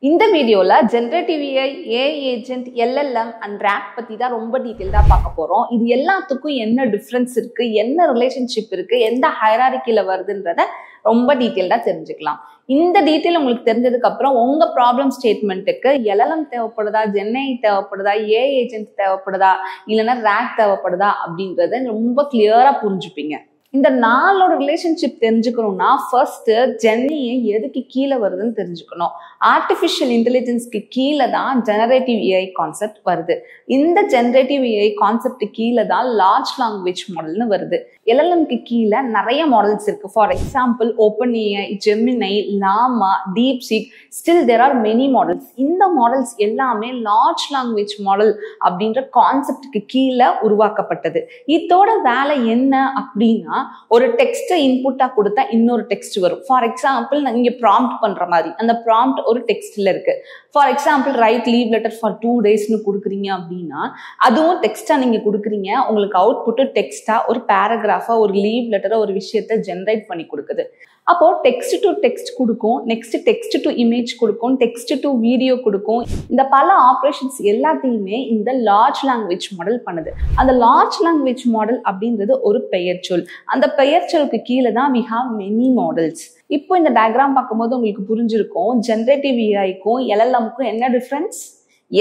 இந்த வீடியோல generative AI agent LLM and RAG பத்தி தான் ரொம்ப டீடைலா பார்க்க போறோம். இது எல்லாத்துக்கும் என்ன டிஃபரன்ஸ் இருக்கு, என்ன ரிலேஷன்ஷிப் இருக்கு, எந்த ஹைரார்கில வருதுன்றத ரொம்ப டீடைலா தெரிஞ்சுக்கலாம். இந்த டீடைல் உங்களுக்கு தெரிஞ்சதுக்கு அப்புறம் உங்க ப்ராப்ளம் ஸ்டேட்மெண்ட்டுக்கு LLM தேவைப்படுதா, GenAI தேவைப்படுதா, AI ஏஜென்ட் தேவைப்படுதா, இல்லைன்னா RAG தேவைப்படுதா அப்படின்றத ரொம்ப கிளியரா புரிஞ்சுப்பீங்க. இந்த நாளோட ரிலேஷன்ஷிப் தெரிஞ்சுக்கணும்னா ஃபர்ஸ்ட் ஜென்ஏஐ எதுக்கு கீழே வருதுன்னு தெரிஞ்சுக்கணும். ஆர்டிஃபிஷியல் இன்டெலிஜென்ஸ்க்கு கீழே தான் ஜெனரேட்டிவ் AI கான்செப்ட் வருது. இந்த ஜெனரேட்டிவ் AI கான்செப்ட் கீழே தான் லார்ஜ் லாங்குவேஜ் மாடல்னு வருது. LLMக்கு கீழே நிறைய மாடல்ஸ் இருக்கு. For example OpenAI, Gemini, Llama, DeepSeek, still there are many models. இந்த மாடல்ஸ் எல்லாமே லார்ஜ் லாங்குவேஜ் மாடல் அப்படின்ற கான்செப்டுக்கு கீழே உருவாக்கப்பட்டது. இதோட வேலை என்ன அப்படின்னா, ஒரு டெக்ஸ்ட்டை இன்புட்டா கொடுத்தா இன்னொரு டெக்ஸ்ட் வரும். ஃபார் எக்ஸாம்பிள் நீங்க ப்ராம்ப்ட் பண்ற மாதிரி அந்த ப்ராம்ப்ட் ஒரு டெக்ஸ்ட்ல இருக்கு. For example right leave letter for 2 daysன்னு கொடுக்குறீங்க அப்படின்னா அதுவும் டெக்ஸ்டா நீங்க கொடுக்குறீங்க. உங்களுக்கு அவுட்புட் டெக்ஸ்டா ஒரு பேராகிராஃபா ஒரு லீவ் லெட்டரை ஒரு விஷயத்தை ஜென்ரேட் பண்ணி கொடுக்குது. அப்போ டெக்ஸ்ட் டு டெக்ஸ்ட் கொடுக்கும், நெக்ஸ்ட் டெக்ஸ்ட் டு இமேஜ் கொடுக்கும், டெக்ஸ்ட் டு வீடியோ கொடுக்கும். இந்த பல ஆப்ரேஷன்ஸ் எல்லாத்தையுமே இந்த லார்ஜ் லாங்குவேஜ் மாடல் பண்ணுது. அந்த லார்ஜ் லாங்குவேஜ் மாடல் அப்படின்றது ஒரு பெயர் சொல். அந்த பெயர் சொல்லுக்கு கீழே தான் we have many models. இப்போ இந்த டயக்ராம் பார்க்கும்போது உங்களுக்கு புரிஞ்சிருக்கும் ஜெனரேட்டிவ் ஏஐக்கும் LLMக்கும் என்ன டிஃபரன்ஸ்.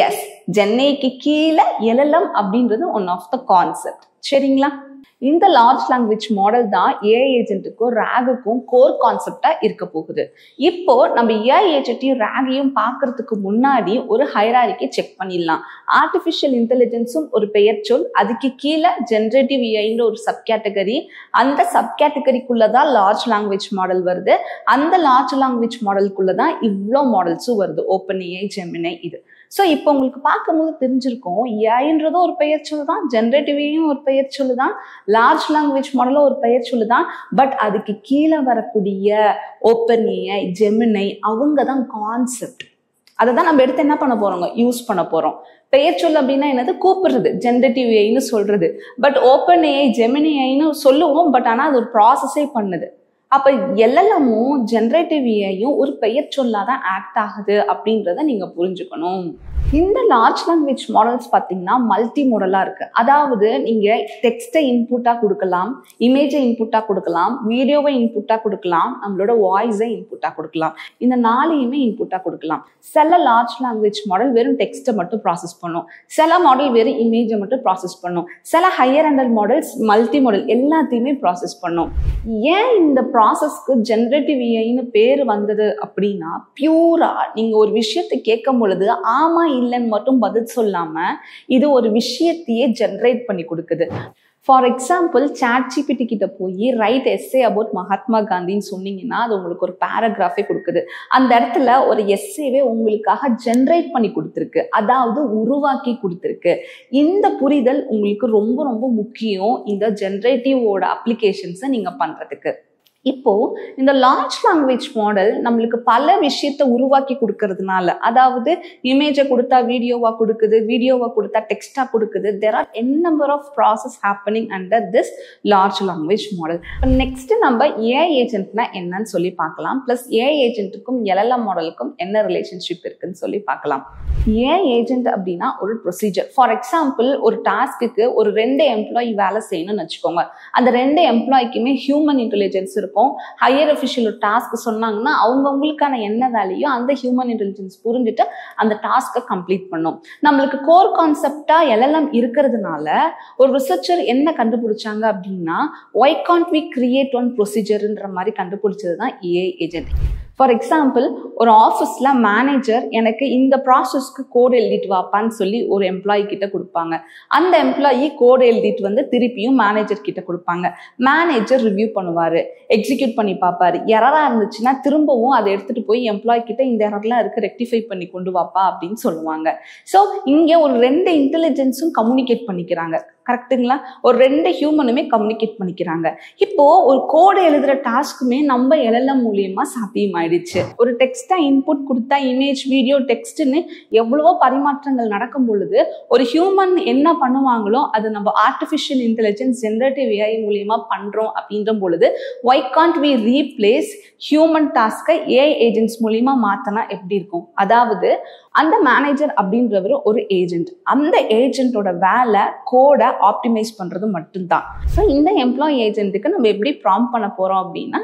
எஸ், ஜென்ஏஐக்கு கீழே LLM அப்படின்றது ஒன் ஆஃப் த கான்செப்ட். சரிங்களா? இந்த லார்ஜ் லாங்குவேஜ் மாடல் தான் AI ஏஜென்ட்டுக்கும் RAGக்கும் கோர் கான்செப்டா இருக்க போகுது. இப்போ நம்ம AI ஏஜென்ட்டையும் RAGையும் பார்க்கறதுக்கு முன்னாடி ஒரு ஹைரார்கி செக் பண்ணிடலாம். ஆர்டிஃபிஷியல் இன்டெலிஜென்ஸும் ஒரு பெயர் சொல், அதுக்கு கீழே ஜெனரேட்டிவ் ஏஐன்ற ஒரு சப் கேட்டகரி, அந்த சப் கேட்டகரிக்குள்ளதான் லார்ஜ் லாங்குவேஜ் மாடல் வருது. அந்த லார்ஜ் லாங்குவேஜ் மாடலுக்குள்ளதான் இவ்வளோ மாடல்ஸும் வருது, OpenAI, Gemini. இது ஸோ இப்போ உங்களுக்கு பார்க்கும்போது தெரிஞ்சிருக்கும் ஏஐன்றதும் ஒரு பெயர் சொல்லு தான், ஜெனரேட்டிவையும் ஒரு பெயர் சொல்லு தான், லார்ஜ் லாங்குவேஜ் மாடலும் ஒரு பெயர் சொல்லு தான். பட் அதுக்கு கீழே வரக்கூடிய OpenAI, Gemini அவங்க தான் கான்செப்ட். அதை தான் நம்ம எடுத்து என்ன பண்ண போறோங்க, யூஸ் பண்ண போறோம். பெயர் சொல் அப்படின்னா என்னது, கூப்பிடுறது, ஜெனரேட்டிவ் ஏஐன்னு சொல்றது. பட் OpenAI, Gemini சொல்லுவோம், பட் ஆனால் அது ஒரு ப்ராசஸே பண்ணுது. அப்ப LLMமும் ஜெனரேட்டிவ் ஏஐயும் ஒரு பெயர் சொல்லாதான் ஆக்ட் ஆகுது அப்படின்றத நீங்க புரிஞ்சுக்கணும். இந்த லார்ஜ் லாங்குவேஜ் மாடல்ஸ் பார்த்தீங்கன்னா மல்டி மோடலா இருக்கு. அதாவது நீங்க டெக்ஸ்ட்டை இன்புட்டா கொடுக்கலாம், இமேஜை இன்புட்டா கொடுக்கலாம், வீடியோவை இன்புட்டா கொடுக்கலாம், நம்மளோட வாய்ஸை இன்புட்டா கொடுக்கலாம். இந்த நாளையுமே இன்புட்டா கொடுக்கலாம். சில லார்ஜ் லாங்குவேஜ் மாடல் வெறும் டெக்ஸ்ட்டை மட்டும் ப்ராசஸ் பண்ணும், சில மாடல் வெறும் இமேஜை மட்டும் ப்ராசஸ் பண்ணும், சில higher under models multi model எல்லாத்தையுமே ப்ராசஸ் பண்ணும். ஏன் இந்த ப்ராசஸ்க்கு ஜெனரேட்டிவ் ஏஐன்னு பேர் வந்தது அப்படின்னா, பியூரா நீங்க ஒரு விஷயத்தை கேட்கும் பொழுது ஆமா இல்லைன்னு மட்டும் பதில் சொல்லாம இது ஒரு விஷயத்தையே ஜெனரேட் பண்ணி கொடுக்குது. ஃபார் எக்ஸாம்பிள் ChatGPT கிட்ட போய் ரைட் எஸ்ஸே அபவுட் மகாத்மா காந்தின்னு சொன்னீங்கன்னா அது உங்களுக்கு ஒரு பேராகிராஃபே கொடுக்குது. அந்த இடத்துல ஒரு எஸ்ஸேவே உங்களுக்காக ஜெனரேட் பண்ணி கொடுத்துருக்கு, அதாவது உருவாக்கி கொடுத்துருக்கு. இந்த புரிதல் உங்களுக்கு ரொம்ப ரொம்ப முக்கியம் இந்த ஜெனரேட்டிவோட அப்ளிகேஷன்ஸை நீங்க பண்றதுக்கு. இப்போ இந்த லார்ஜ் லாங்குவேஜ் மாடல் நம்மளுக்கு பல விஷயத்தை உருவாக்கி கொடுக்கறதுனால, அதாவது இமேஜை கொடுத்தா வீடியோவா கொடுக்குது, வீடியோவா கொடுத்தா டெக்ஸ்டா கொடுக்குது. there are n number of process happening under this large language model. Next நம்ம AI ஏஜென்ட்னா என்னன்னு சொல்லி பார்க்கலாம். பிளஸ் AI ஏஜென்ட்டுக்கும் LLM மாடலுக்கும் என்ன ரிலேஷன்ஷிப் இருக்குன்னு சொல்லி பார்க்கலாம். AI ஏஜென்ட் அப்படின்னா ஒரு ப்ரொசீஜர். ஃபார் எக்ஸாம்பிள் ஒரு டாஸ்க்கு ஒரு 2 எம்ப்ளாயி வேலை செய்யணும்னு வச்சுக்கோங்க. அந்த 2 எம்ப்ளாய்க்குமே ஹியூமன் இன்டெலிஜென்ஸ் இருக்கும். ஹையர் அஃபிஷியல் ஒரு டாஸ்க் சொன்னாங்கன்னா அவங்கவுங்களுக்கான என்ன வேலையோ அந்த ஹியூமன் இன்டெலிஜென்ஸ் புரிஞ்சுட்டு அந்த டாஸ்கை கம்ப்ளீட் பண்ணும். நம்மளுக்கு கோர் கான்செப்டா LLM இருக்கிறதுனால ஒரு ரிசர்ச்சர் என்ன கண்டுபிடிச்சாங்க அப்படின்னா, why can't we create one procedure-ன்ற மாதிரி கண்டுபிடிச்சது தான் AI ஏஜென்ட். ஃபார் எக்ஸாம்பிள் ஒரு ஆஃபீஸில் மேனேஜர் எனக்கு இந்த ப்ராசஸ்க்கு கோட் எழுதிட்டு வாப்பான்னு சொல்லி ஒரு எம்ப்ளாயி கிட்ட கொடுப்பாங்க. அந்த எம்ப்ளாயி கோட் எழுதிட்டு வந்து திருப்பியும் மேனேஜர் கிட்ட கொடுப்பாங்க. மேனேஜர் ரிவ்யூ பண்ணுவார், எக்ஸிக்யூட் பண்ணி பார்ப்பாரு. எரராக இருந்துச்சுன்னா திரும்பவும் அதை எடுத்துகிட்டு போய் எம்ப்ளாயி கிட்ட இந்த எரர்லாம் இருக்குது ரெக்டிஃபை பண்ணி கொண்டு வாப்பா அப்படின்னு சொல்லுவாங்க. ஸோ இங்கே ஒரு 2 இன்டெலிஜென்ஸும் கம்யூனிகேட் பண்ணிக்கிறாங்க. கரெக்டுங்களா? ஒரு 2 ஹியூமனுமே கம்யூனிகேட் பண்ணிக்கிறாங்க. இப்போ ஒரு கோடு எழுதுற டாஸ்க்குமே நம்ம LLM மூலியமா சாத்தியமாயிடுச்சு. ஒரு டெக்ஸ்டா இன்புட் கொடுத்தா இமேஜ், வீடியோ, டெக்ஸ்ட்னு எவ்வளவோ பரிமாற்றங்கள் நடக்கும் பொழுது ஒரு ஹியூமன் என்ன பண்ணுவாங்களோ அது நம்ம ஆர்டிஃபிஷியல் இன்டெலிஜென்ஸ் ஜெனரேட்டிவ் AI மூலியமா பண்றோம் அப்படின்ற பொழுது why can't we replace human டாஸ்கை ஏஐ ஏஜென்ட்ஸ் மூலியமா மாத்தினா எப்படி இருக்கும்? அதாவது அந்த மேனேஜர் அப்படின்றவர் ஒரு ஏஜென்ட். அந்த ஏஜென்ட்டோட வேலை கோடை ஆப்டிமைஸ் பண்றது மட்டும்தான். ஸோ இந்த எம்ப்ளாயி ஏஜென்ட்டுக்கு நம்ம எப்படி ப்ராம்ப்ட் பண்ண போறோம் அப்படின்னா,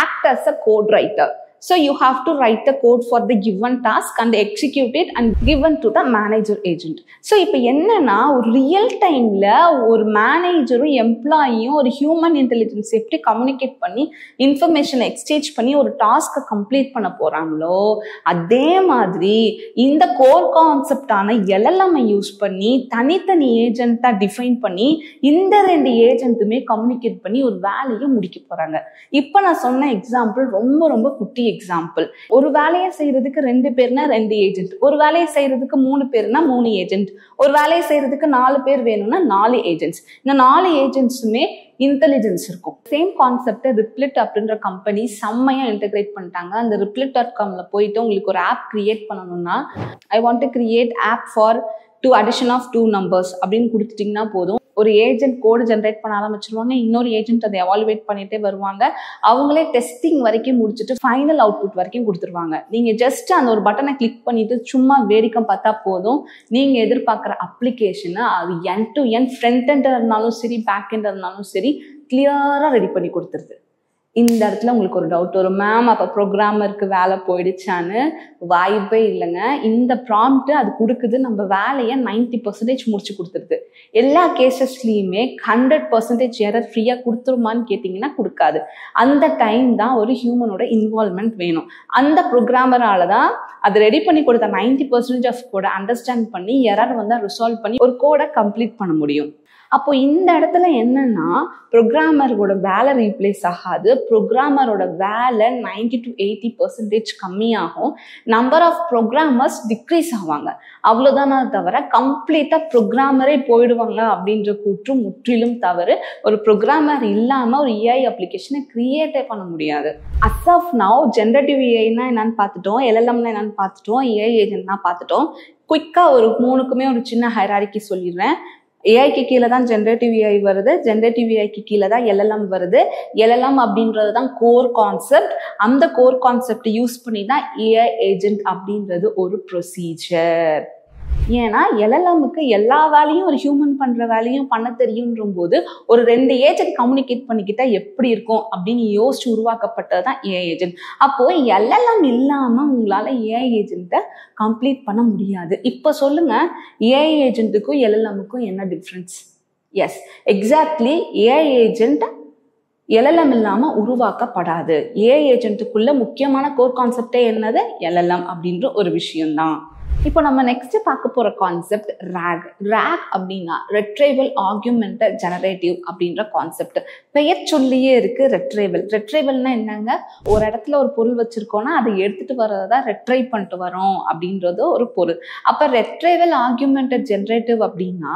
act as a code writer. So you have to write the code for the given task and execute it and given to the manager agent. So இப்போ என்னன்னா, ஒரு ரியல் டைம்ல ஒரு மேனேஜரும் எம்ப்ளாயியும் ஒரு ஹியூமன் இன்டெலிஜென்ஸ் எப்படி கம்யூனிகேட் பண்ணி இன்ஃபர்மேஷனை எக்ஸ்சேஞ்ச் பண்ணி ஒரு டாஸ்கை கம்ப்ளீட் பண்ண போறாங்களோ, அதே மாதிரி இந்த கோர் கான்செப்டான LLM யூஸ் பண்ணி தனித்தனி ஏஜென்ட்டா டிஃபைன் பண்ணி இந்த 2 ஏஜென்ட்டுமே கம்யூனிகேட் பண்ணி ஒரு வேலையை முடிக்க போறாங்க. இப்போ நான் சொன்ன எக்ஸாம்பிள் ரொம்ப ரொம்ப குட்டி எக்ஸாம்பிள். ஒரு வேலையை செய்யறதுக்கு 2 பேர்னா 2 ஏஜென்ட், ஒரு வேலையை செய்யறதுக்கு 3 பேர்னா 3 ஏஜென்ட், ஒரு வேலையை செய்யறதுக்கு 4 பேர் வேணும்னா 4 ஏஜென்ட்ஸ். இந்த 4 ஏஜென்ட்ஸுமே இன்டெலிஜென்ஸ் இருக்கும். சேம் கான்செப்ட் ரிப்ளிட் அப்படின்ற கம்பெனி செம்மையா இன்டெகிரேட் பண்ணிட்டாங்க. அந்த ரிப்ளிட்.comல போயிட்டு உங்களுக்கு ஒரு ஆப் கிரியேட் பண்ணணும்னா, I want to create app for 2 addition of 2 numbers அப்படின்னு கொடுத்துட்டீங்கன்னா போதும். ஒரு ஏஜென்ட் கோடு ஜென்ரேட் பண்ண ஆரம்பிச்சிருவாங்க, இன்னொரு ஏஜென்ட் அதை எவாலுவேட் பண்ணிட்டே வருவாங்க. அவங்களே டெஸ்டிங் வரைக்கும் முடிச்சுட்டு ஃபைனல் அவுட்புட் வரைக்கும் கொடுத்துருவாங்க. நீங்க ஜஸ்ட் அந்த ஒரு பட்டனை கிளிக் பண்ணிட்டு சும்மா வேடிக்கை பார்த்தா போதும், நீங்க எதிர்பார்க்குற அப்ளிகேஷனை அது end to end front end இருந்தாலும் சரி பேக் எண்ட் இருந்தாலும் சரி கிளியரா ரெடி பண்ணி கொடுத்துருது. இந்த இடத்துல உங்களுக்கு ஒரு டவுட் வரும், மேம் அப்போ ப்ரோக்ராமருக்கு வேலை போயிடுச்சான்னு. வாய்ப்பே இல்லைங்க. இந்த ப்ராம்ப்ட் அது கொடுக்குது, நம்ம வேலையை 90% முடிச்சு கொடுத்துருது. எல்லா கேசஸ்லையுமே 100% எரர் ஃப்ரீயாக கொடுத்துருமான்னு கேட்டிங்கன்னா கொடுக்காது. அந்த டைம் தான் ஒரு ஹியூமனோட இன்வால்வ்மெண்ட் வேணும். அந்த ப்ரோக்ராமரால தான் அது ரெடி பண்ணி கொடுத்த 90% ஆஃப் கோடை அண்டர்ஸ்டாண்ட் பண்ணி எரர் வந்தால் ரிசால்வ் பண்ணி ஒரு கோடை கம்ப்ளீட் பண்ண முடியும். அப்போ இந்த இடத்துல என்னன்னா, ப்ரோக்ராமரோட வேலை ரீப்ளேஸ் ஆகாது, ப்ரோக்ராமரோட வேலை 90 to 80% கம்மியாகும். நம்பர் ஆஃப் ப்ரோக்ராமர்ஸ் டிக்ரீஸ் ஆவாங்க. அவ்வளோதானே தவிர கம்ப்ளீட்டா ப்ரோக்ராமரே போயிடுவாங்க அப்படின்ற கூற்று முற்றிலும் தவறு. ஒரு ப்ரோக்ராமர் இல்லாம ஒரு ஏஐ அப்ளிகேஷனை கிரியேட்டே பண்ண முடியாது. அஸ் ஆஃப் நவ் ஜென்ரேட்டிவ் ஏஐனா என்னன்னு பார்த்துட்டோம், LLMனா என்னன்னு பார்த்துட்டோம், ஏஐ ஏஜென்ட்னா பார்த்துட்டோம். குயிக்கா ஒரு 3க்குமே ஒரு சின்ன ஹைரார்கி சொல்லிடுறேன். ஏஐக்கு கீழே தான் ஜென்ரேட்டிவ் ஏஐ வருது, ஜென்ரேட்டிவ் ஏஐக்கு கீழே தான் LLM வருது. LLM அப்படின்றது தான் கோர் கான்செப்ட். அந்த கோர் கான்செப்ட் யூஸ் பண்ணி தான் ஏஐ ஏஜென்ட் அப்படின்றது ஒரு ப்ரொசீஜர். ஏன்னா LLMக்கு எல்லா வேலையும் ஒரு ஹியூமன் பண்ற வேலையும் பண்ண தெரியுன்ற போது ஒரு 2 ஏஜென்ட் கம்யூனிகேட் பண்ணிக்கிட்டா எப்படி இருக்கும் அப்படின்னு யோசிச்சு உருவாக்கப்பட்டது தான் ஏஐ ஏஜென்ட். அப்போ LLM இல்லாம உங்களால ஏஐ ஏஜென்ட்டை கம்ப்ளீட் பண்ண முடியாது. இப்போ சொல்லுங்க, ஏஐ ஏஜென்ட்டுக்கும் LLMக்கும் என்ன difference? Yes, exactly. AI agent LLM இல்லாம உருவாக்கப்படாது. ஏஐ ஏஜென்ட்டுக்குள்ள முக்கியமான கோர் கான்செப்டே என்னது? LLM அப்படின்ற ஒரு விஷயம்தான். இப்போ நம்ம நெக்ஸ்ட் பார்க்க போற கான்செப்ட் ராக். ராக் அப்படின்னா ரெட்ரைவல் ஆர்குமெண்டட் ஜெனரேட்டிவ் அப்படின்ற கான்செப்ட். பெயர் சொல்லியே இருக்கு ரெட்ரைவல். ரெட்ரைவல்னா என்னங்க? ஒரு இடத்துல ஒரு பொருள் வச்சிருக்கோம்னா அதை எடுத்துட்டு வர்றதா ரெட்ரைவ் பண்ணிட்டு வரோம் அப்படின்றது ஒரு பொருள். அப்ப ரெட்ரைவல் ஆர்குமெண்டட் ஜெனரேட்டிவ் அப்படின்னா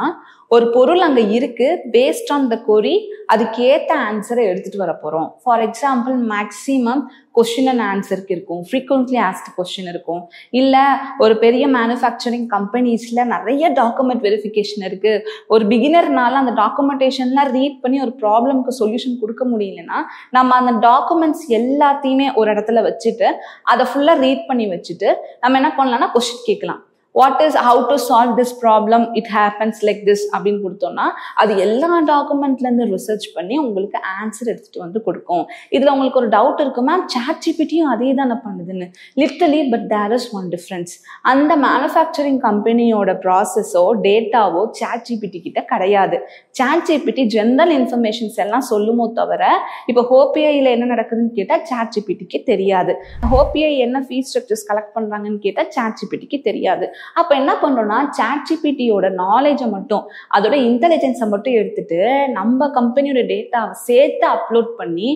ஒரு பொருள் அங்க இருக்கு, பேஸ்ட் ஆன் த கொரி அதுக்கு ஏத்த ஆன்சரை எடுத்துட்டு வர போறோம். For example, maximum question and ஆன்சருக்கு இருக்கும், ஃப்ரீக்வென்ட்லி ஆஸ்க்டு கொஸ்டின் இருக்கும், இல்ல ஒரு பெரிய மேனுஃபேக்சரிங் கம்பெனிஸ்ல நிறைய டாக்குமெண்ட் வெரிஃபிகேஷன் இருக்கு. ஒரு பிகினர்னால அந்த டாக்குமெண்டேஷன்லாம் ரீட் பண்ணி ஒரு ப்ராப்ளம்க்கு சொல்யூஷன் கொடுக்க முடியலன்னா நம்ம அந்த டாக்குமெண்ட்ஸ் எல்லாத்தையுமே ஒரு இடத்துல வச்சுட்டு அதை ஃபுல்லா ரீட் பண்ணி வச்சுட்டு நம்ம என்ன பண்ணலாம்னா கொஸ்டின் கேட்கலாம். What is how to solve this problem, it happens like this அப்படின்னு கொடுத்தோம்னா அது எல்லா டாக்குமெண்ட்ல இருந்து ரிசர்ச் பண்ணி உங்களுக்கு ஆன்சர் எடுத்துட்டு வந்து கொடுக்கும். இதுல உங்களுக்கு ஒரு டவுட் இருக்கு, மேம் சாட்ஜிபிட்டியும் அதே தானே பண்ணுதுன்னு. Literally, but there is one difference. அந்த மேனுஃபேக்சரிங் கம்பெனியோட ப்ராசஸோ டேட்டாவோ சாட்ஜிபிட்டி கிட்ட கிடையாது. சாட்ஜிபிட்டி ஜெனரல் இன்ஃபர்மேஷன்ஸ் எல்லாம் சொல்லுமோ தவிர இப்போ ஹோபிஐல என்ன நடக்குதுன்னு கேட்டா சாட்ஜிபிட்டிக்கு தெரியாது. ஹோபிஐ என்ன ஃபீஸ் ஸ்ட்ரக்சர்ஸ் கலெக்ட் பண்றாங்கன்னு கேட்டா சாட்ஜிபிட்டிக்கு தெரியாது. அப்ப என்ன பண்றோம்னா சாட்ஜிபிட்டியோட நாலேஜை மட்டும், அதோட இன்டெலிஜென்ஸை மட்டும் எடுத்துட்டு நம்ம கம்பெனியோட டேட்டாவை சேர்த்து அப்லோட் பண்ணி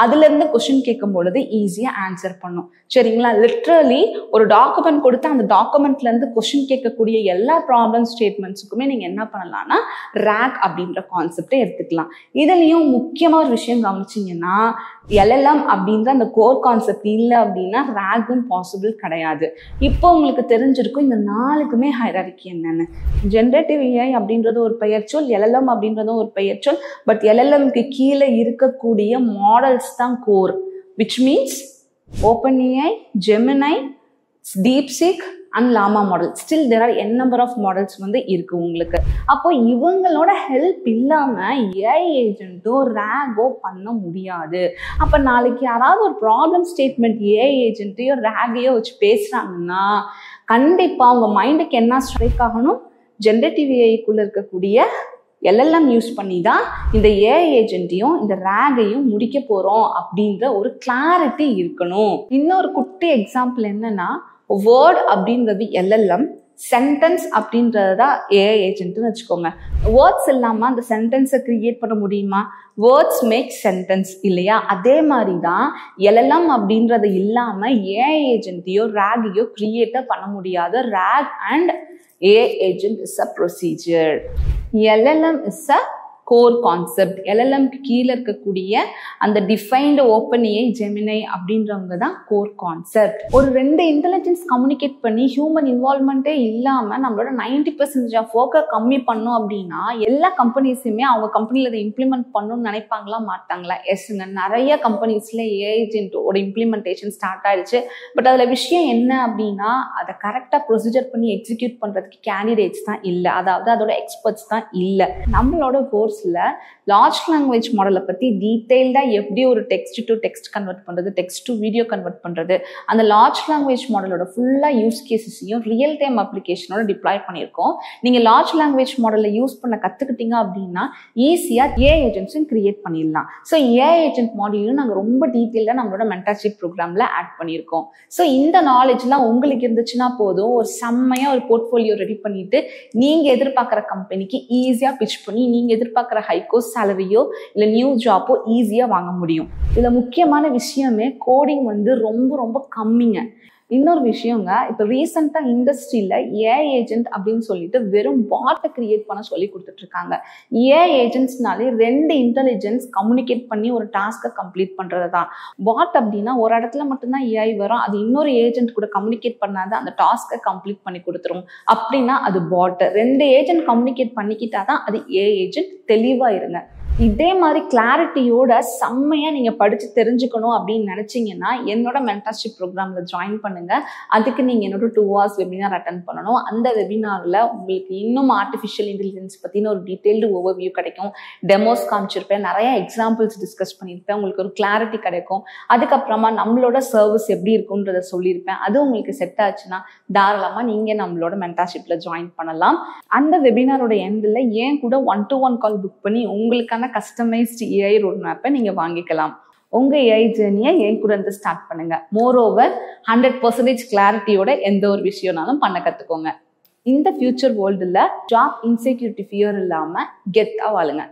அதுல இருந்து கொஸ்டின் கேட்கும் பொழுது ஈஸியா ஆன்சர் பண்ணும். சரிங்களா? லிட்ரலி ஒரு டாக்குமெண்ட் கொடுத்து அந்த டாக்குமெண்ட்ல இருந்து கொஸ்டின் கேட்கக்கூடிய எல்லா ப்ராப்ளம் ஸ்டேட்மெண்ட்ஸுக்குமே நீங்க என்ன பண்ணலாம்னா ராக் அப்படின்ற கான்செப்டை எடுத்துக்கலாம். இதுலயும் முக்கியமா ஒரு விஷயம் கவனிச்சிங்கன்னா, LLM அப்படின்ற அந்த கோர் கான்செப்ட் இல்லை அப்படின்னா ராகும் பாசிபிள் கிடையாது. இப்போ உங்களுக்கு தெரிஞ்சிருக்கும் இந்த 4க்குமே ஹைரார்கி என்னன்னு. ஜென்ரேட்டிவ் ஏஐ அப்படின்றது ஒரு பெயர்ச்சொல், LLM அப்படின்றதும் ஒரு பெயர்ச்சொல். பட் LLMக்கு கீழே இருக்கக்கூடிய மாடல்ஸ் தான் core, which means OpenAI, Gemini, DeepSeek and llama model. Still there are n number of models வந்து இருக்கு உங்களுக்கு. அப்போ இவங்களோட ஹெல்ப் இல்லாம AI ஏஜென்ட்டோ ராகோ பண்ண முடியாது. அப்ப நாளைக்கு யாராவது ஒரு ப்ராப்ளம் ஸ்டேட்மெண்ட் AI ஏஜென்ட்டையோ ராகையோ வச்சு பேசுறாங்கன்னா கண்டிப்பா உங்க மைண்டுக்கு என்ன ஸ்ட்ரைக் ஆகணும்? ஜெனரேட்டிவ் ஏஐக்குள்ள இருக்கக்கூடிய LLM யூஸ் பண்ணி தான் இந்த AI ஏஜென்ட்டையும் இந்த ராகையும் முடிக்க போறோம் அப்படின்ற ஒரு கிளாரிட்டி இருக்கணும். இன்னொரு குட்டி எக்ஸாம்பிள் என்னன்னா, வேர்ட் அப்படின்றது LLM, சென்டென்ஸ் அப்படின்றது தான் AI ஏஜென்ட்னு வச்சுக்கோங்க. வேர்ட்ஸ் இல்லாம அந்த சென்டென்ஸை கிரியேட் பண்ண முடியுமா? வேர்ட்ஸ் மேக் சென்டென்ஸ் இல்லையா? அதே மாதிரி தான் LLM அப்படின்றது இல்லாம AI ஏஜென்ட்டையோ ராகையோ கிரியேட்டை பண்ண முடியாது. Rock and AI agent is a procedure. LLM is a core concept. LLM க்கு கீழே இருக்கக்கூடிய அந்த டிஃபைன்டு OpenAI, Gemini அப்படின்றவங்க தான் கோர் கான்செப்ட். ஒரு 2 இன்டெலிஜென்ஸ் கம்யூனிகேட் பண்ணி ஹியூமன் இன்வால்மெண்ட்டே இல்லாம நம்மளோட 90% ஆஃப் ஒர்க்கை கம்மி பண்ணோம் அப்படின்னா எல்லா கம்பெனிஸுமே அவங்க கம்பெனியில் அதை இம்ப்ளிமெண்ட் பண்ணணும்னு நினைப்பாங்களா மாட்டாங்களா? எஸ்ங்க, நிறைய கம்பெனிஸ்ல AI ஏஜென்ட்டோட இம்ப்ளிமெண்டேஷன் ஸ்டார்ட் ஆயிடுச்சு. பட் அதில் விஷயம் என்ன அப்படின்னா அதை கரெக்டாக ப்ரொசீஜர் பண்ணி எக்ஸிக்யூட் பண்ணுறதுக்கு கேண்டிடேட்ஸ் தான் இல்லை, அதாவது அதோட எக்ஸ்பர்ட்ஸ் தான் இல்லை. நம்மளோட கோர்ஸ் லார்ஜ் லாங்குவேஜ் மாடலை பத்தி டீடைல்டா எப்படி ஒரு டெக்ஸ்ட் டு டெக்ஸ்ட் கன்வெர்ட் பண்றது, டெக்ஸ்ட் டு வீடியோ கன்வெர்ட் பண்றது, அந்த லார்ஜ் லாங்குவேஜ் மாடலோட ஃபுல்லா யூஸ் கேசஸையும் ரியல் டைம் அப்ளிகேஷனோட டிப்ளாய் பண்ணியிருக்கோம். நீங்க லார்ஜ் லாங்குவேஜ் மாடலை யூஸ் பண்ண கத்துக்கிட்டீங்க அப்படின்னா ஈஸியா AI ஏஜென்ட்ஸும் கிரியேட் பண்ணிடலாம். ஸோ AI ஏஜென்ட் மாடலையும் நாங்க ரொம்ப டீடைல்டா நம்மளோட மென்டர்ஷிப் ப்ரோக்ராம்ல ஆட் பண்ணியிருக்கோம். ஸோ இந்த நாலேஜ்லாம் உங்களுக்கு இருந்துச்சுன்னா போதும், ஒரு செம்மையா ஒரு போர்ட்ஃபோலியோ ரெடி பண்ணிட்டு நீங்க எதிர்பார்க்குற கம்பெனிக்கு ஈஸியா பிச் பண்ணி நீங்க எதிர்பார்க்குற ஹைக்கோ சேலரியோ இல்லை நியூ ஜாப்போ ஈஸியா வாங்க முடியும். இதுல முக்கியமான விஷயமே கோடிங் வந்து ரொம்ப ரொம்ப கம்மிங்க. இன்னொரு விஷயங்க, இப்போ ரீசெண்டா இண்டஸ்ட்ரியில AI ஏஜென்ட் அப்படின்னு சொல்லிட்டு வெறும் பாட்டை கிரியேட் பண்ண சொல்லி கொடுத்துட்டு இருக்காங்க. AI ஏஜென்ட்ஸ்னாலே 2 இன்டெலிஜென்ஸ் கம்யூனிகேட் பண்ணி ஒரு டாஸ்கை கம்ப்ளீட் பண்றது தான். பாட் அப்படின்னா ஒரு இடத்துல மட்டும்தான் AI வரும், அது இன்னொரு ஏஜென்ட் கூட கம்யூனிகேட் பண்ணாத அந்த டாஸ்கை கம்ப்ளீட் பண்ணி கொடுத்துரும். அப்படின்னா அது பாட். 2 ஏஜென்ட் கம்யூனிகேட் பண்ணிக்கிட்டாதான் அது AI ஏஜென்ட். தெளிவா இருங்க. இதே மாதிரி கிளாரிட்டியோட செம்மையா நீங்க படிச்சு தெரிஞ்சுக்கணும் அப்படின்னு நினைச்சீங்கன்னா என்னோட மென்டர்ஷிப் ப்ரோக்ராம்ல ஜாயின் பண்ணுங்க. அதுக்கு நீங்க என்னோட 2 hours வெபினார் அட்டென்ட் பண்ணணும். அந்த வெபினார்ல உங்களுக்கு இன்னும் ஆர்டிஃபிஷியல் இன்டெலிஜென்ஸ் பத்தின ஒரு டீடைல்டு ஓவர்வியூ கிடைக்கும். டெமோஸ் காமிச்சிருப்பேன், நிறைய எக்ஸாம்பிள்ஸ் டிஸ்கஸ் பண்ணியிருப்பேன், உங்களுக்கு ஒரு கிளாரிட்டி கிடைக்கும். அதுக்கப்புறமா நம்மளோட சர்வீஸ் எப்படி இருக்குன்றத சொல்லியிருப்பேன். அது உங்களுக்கு செட் ஆச்சுன்னா தாராளமா நீங்க நம்மளோட மென்டர்ஷிப்ல ஜாயின் பண்ணலாம். அந்த வெபினாரோட எண்டில் ஏன் கூட 1-to-1 கால் புக் பண்ணி உங்களுக்கான கஸ்டமைஸ்டு AI ரோட் மேப்பை நீங்க வாங்கிக்கலாம். உங்க AI ஜேர்னியை என் கூட இருந்து ஸ்டார்ட் பண்ணுங்க. மோரோவர் 100% கிளாரிட்டியோட எந்த ஒரு விஷயம்னாலும் பண்ண கத்துக்கோங்க. இந்த ஃபியூச்சர் வேர்ல்டுல ஜாப் இன்செக்யூரிட்டி ஃபியர் இல்லாம கெத்தா வாழுங்க.